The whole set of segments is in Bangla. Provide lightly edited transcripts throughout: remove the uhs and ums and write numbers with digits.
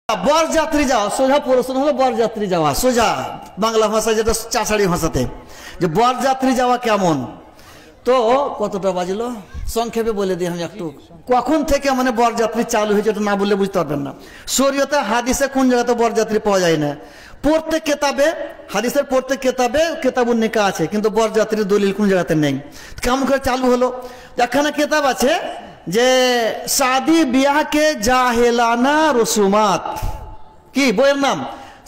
বরযাত্রী যাওয়া সোজা প্রশ্ন হলো বরযাত্রী যাওয়া, সোজা বাংলা ভাষায় যেটা চাষাড়ি ভাষাতে, যে বরযাত্রী যাওয়া কেমন। তো কতটা বাজলো সংক্ষেপে বলে দিই আমি একটু, কখন থেকে মানে বরযাত্রী চালু হয়েছে এটা না বললে বুঝতে পারবেন না। শরীয়তে হাদিসে কোন জায়গাতে বরযাত্রী পাওয়া যায় না, প্রত্যেক কেতাবে হাদিসের প্রত্যেক কেতাবে কেতাবুন নিকা আছে, কিন্তু বরযাত্রীর দলিল কোন জায়গাতে নেই। কেমন করে চালু হলো? এখানে কেতাব আছে যে শাদি বিয়াহ কে জাহেলানা রসুমাত, কি বইয়ের নাম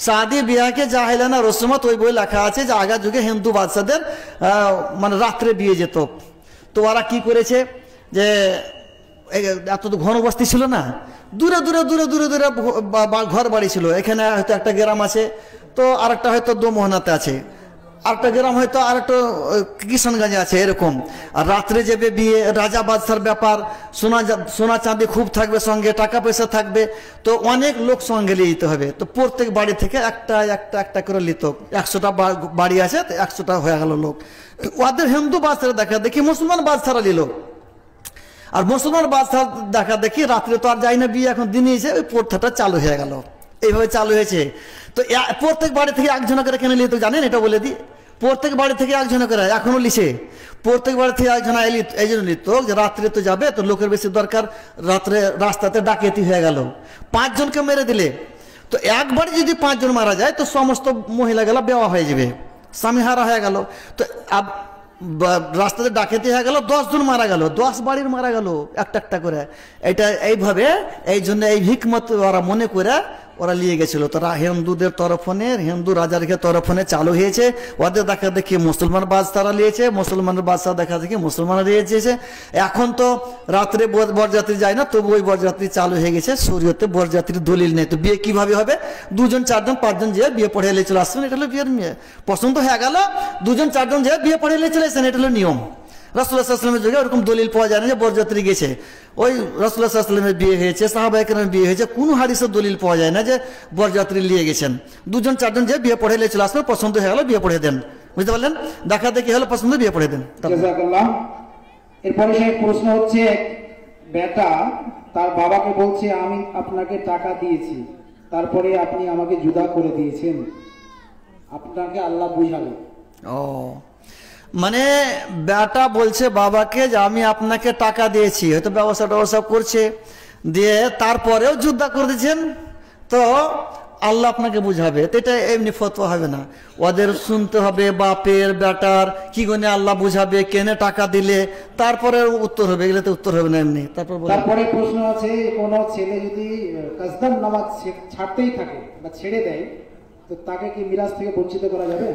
শাদি বিয়াহ কে জাহেলানা রসুমাত, ওই বই লেখা আছে যে আগের যুগে হিন্দু বাদশাদের মানে রাত্রে বিয়ে যেত। তো ওরা কি করেছে যে এত তো ঘনবস্তি ছিল না, দূরে দূরে দূরে দূরে দূরে ঘর বাড়ি ছিল। এখানে হয়তো একটা গ্রাম আছে, তো আরেকটা হয়তো দোমোহনাতে আছে, আরেকটা গ্রাম হয়তো আরেকটা কিষানগঞ্জে আছে, এরকম। আর রাত্রে যাবে বিয়ে, রাজা বাদশার ব্যাপার, সোনা চাঁদি খুব থাকবে সঙ্গে, টাকা পয়সা থাকবে, তো অনেক লোক সঙ্গে নিয়ে যেতে হবে। তো প্রত্যেক বাড়ি থেকে একটা একটা একটা করে নিত, 100টা বাড়ি আছে, 100টা হয়ে গেল লোক। ওদের হিন্দু বাদশারা দেখা দেখি মুসলমান বাদশারা নিল, আর মুসলমান বাদশাহ দেখা দেখি রাত্রে তো আর যাই না বিয়ে, এখন দিনে এসে ওই প্রথাটা চালু হয়ে গেল। এইভাবে চালু হয়েছে। তো প্রত্যেক বাড়ি থেকে একজনা করে কেন নিত জানেন? এটা বলে দিই, প্রত্যেক বাড়ি থেকে একজনা করে এখনো লিছে, প্রত্যেক বাড়ি থেকে একজনা এই জন্য নিত যে রাত্রে তো যাবে, তো লোকের বেশি দরকার, রাত্রে রাস্তাতে ডাকাতি হয়ে গেল, 5 জনকে মেরে দিলে, তো একবারে যদি 5 জন মারা যায় তো সমস্ত মহিলা গেলা বেওয়া হয়ে যাবে, স্বামী হারা হয়ে গেল। তো রাস্তাতে ডাকাতি হয়ে গেল, 10 জন মারা গেল, 10 বাড়ির মারা গেল একটা একটা করে। এটা এইভাবে এই জন্য এই হিকমত ওরা মনে করে ওরা নিয়ে গেছিল। তারা হিন্দুদের তরফনে, হিন্দু রাজার তরফনে চালু হয়েছে। ওদের দেখা দেখি মুসলমান বাদশারা নিয়েছে, মুসলমানের বাদশা দেখা দেখি মুসলমানরা নিয়েছে। এখন তো রাত্রে বরযাত্রী যায় না, তবু ওই বরযাত্রী চালু হয়ে গেছে। শরীয়তে বরযাত্রীর দলিল নেই, তো বিয়ে কিভাবে হবে? 2 জন 4 জন 5 জন যে বিয়ে পড়ে এলে চলে আসছেন, এটা হলো বিয়ের মেয়ে পছন্দ হয়ে গেল, 2 জন 4 জন যে বিয়ে পড়ে এলে চলে আসছেন, এটা হলো নিয়ম। রাসূলুল্লাহ সাল্লাল্লাহু আলাইহি ওয়াসাল্লামের যুগে ওরকম দলিল পাওয়া যায় না যে বরযাত্রী গেছে। ওই রাসূলুল্লাহ সাল্লাল্লাহু আলাইহি ওয়াসাল্লামের বিয়ে হয়েছে, সাহাবায়ে কেরামের বিয়ে হয়েছে, কোনো হাদিসের দলিল পাওয়া যায় না যে বরযাত্রী নিয়ে গেছেন। 2 জন 4 জন যে বিয়ে পড়ে এলে চলে আসলো, পছন্দ হয়ে গেল বিয়ে পড়ে দেন, বুঝতে পারলেন? দেখা দেখি হলো পছন্দ, বিয়ে পড়ে দেন। জাযাকাল্লাহ। এরপরে সেই প্রশ্ন হচ্ছে, বেটা তার বাবাকে বলছে আমি আপনাকে টাকা দিয়েছি, তারপরে আপনি আমাকে জুদা করে দিয়েছেন, আপনাকে আল্লাহ বুঝাবে। ও মানে বেটা বলছে বাবাকে যে আমি আপনাকে টাকা দিয়েছি, হয়তো ব্যবসা করছে, দিয়ে তারপরেও যুদ্ধ করে দিচ্ছেন, তো আল্লাহ আপনাকে বুঝাবে। তো এটা এমনি ফতোয়া হবে না, ওদের শুনতে হবে বাপের বেটার কি গনে আল্লাহ বুঝাবে, কেনে টাকা দিলে তারপরে উত্তর হবে, এগুলো তো উত্তর হবে না এমনি। তারপরে প্রশ্ন আছে, কোন ছেলে যদি কাসদাম নামাজ ছাড়তেই থাকে বা ছেড়ে দেয়, তো তাকে কি মিরাজ থেকে বঞ্চিত করা যাবে?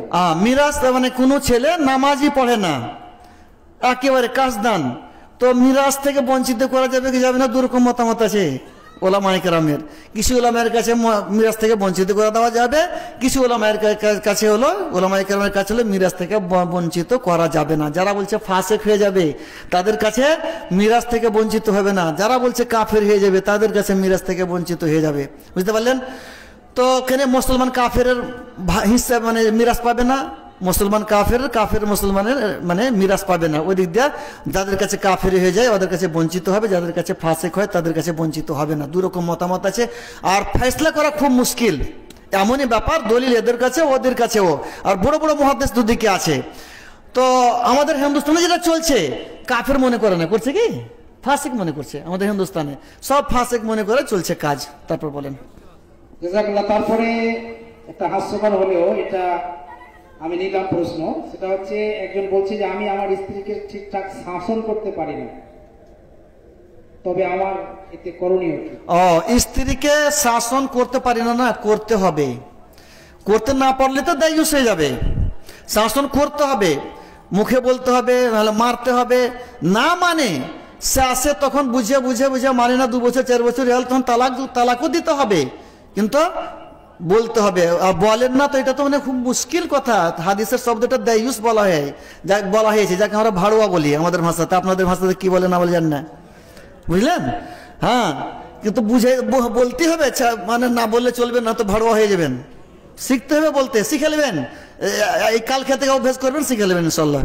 মিরাজ মানে কোনো ছেলে নামাজই পড়ে না, একেবারে কাসদান, তো মিরাজ থেকে বঞ্চিত করা যাবে কি যাবে না, দুরকম মতামত আছে ওলামায়ে কেরামের। কিছু ওলামায়ের কাছে মিরাজ থেকে বঞ্চিত করে দেওয়া যাবে, কিছু ওলামায়ের কাছে হলো, ওলামায়ে কেরামের কাছে হলো মিরাজ থেকে বঞ্চিত করা যাবে না। যারা বলছে ফাসেক হয়ে যাবে তাদের কাছে মিরাজ থেকে বঞ্চিত হবে না, যারা বলছে কাফের হয়ে যাবে তাদের কাছে মিরাজ থেকে বঞ্চিত হয়ে যাবে, বুঝতে পারলেন? তো ওখানে মুসলমান কাফের হিস্সা মানে মিরাজ পাবে না, মুসলমান কাফের মুসলমানের মানে মিরাজ পাবে না। ওই দিক দিয়ে যাদের কাছে কাফের হয়ে যায় ওদের কাছে বঞ্চিত হবে, যাদের কাছে ফাসেক হয় তাদের কাছে বঞ্চিত হবে না। দুরকম মতামত আছে, আর ফয়সলা করা খুব মুশকিল, এমনই ব্যাপার, দলিল এদের কাছে ওদের কাছেও, আর বড় বড় মুহাদ্দিস দুদিকে আছে। তো আমাদের হিন্দুস্তানে যেটা চলছে, কাফের মনে করে না, করছে কি ফাসেক মনে করছে, আমাদের হিন্দুস্তানে সব ফাসেক মনে করে চলছে কাজ। তারপর বলেন। তারপরে একটা হাস্যকর হলেও এটা আমি নিলাম প্রশ্ন, সেটা হচ্ছে একজন বলছে যে আমি আমার স্ত্রীকে ঠিকঠাক শাসন করতে পারি না, তবে আমার এতে করণীয় কি? স্ত্রীকে শাসন করতে পারি না, না করতে হবে, করতে না পারলে তো দায়ুস হয়ে যাবে। শাসন করতে হবে, মুখে বলতে হবে, মারতে হবে, না মানে সে আসে তখন বুঝে বুঝে বুঝে মানে না, 2 বছর 4 বছর হল তখন তালাকও দিতে হবে, কিন্তু বলতে হবে। আর বলেন না তো এটা তো মানে খুব মুশকিল কথা। হাদিসের শব্দটা দায়ুস বলা হয়, যা বলা হয়েছে, যাকে আমরা ভাড়ুয়া বলি আমাদের ভাষাতে, আপনাদের ভাষাতে কি বলে না বলে জান না, বুঝলেন? হ্যাঁ, কিন্তু বুঝে বলতে হবে, মানে না বললে চলবে না, তো ভাড়ুয়া হয়ে যাবেন। শিখতে হবে, বলতে শিখে নেবেন, এই কাল খেতে অভ্যাস করবেন, শিখে নেবেন ইনশাল্লাহ।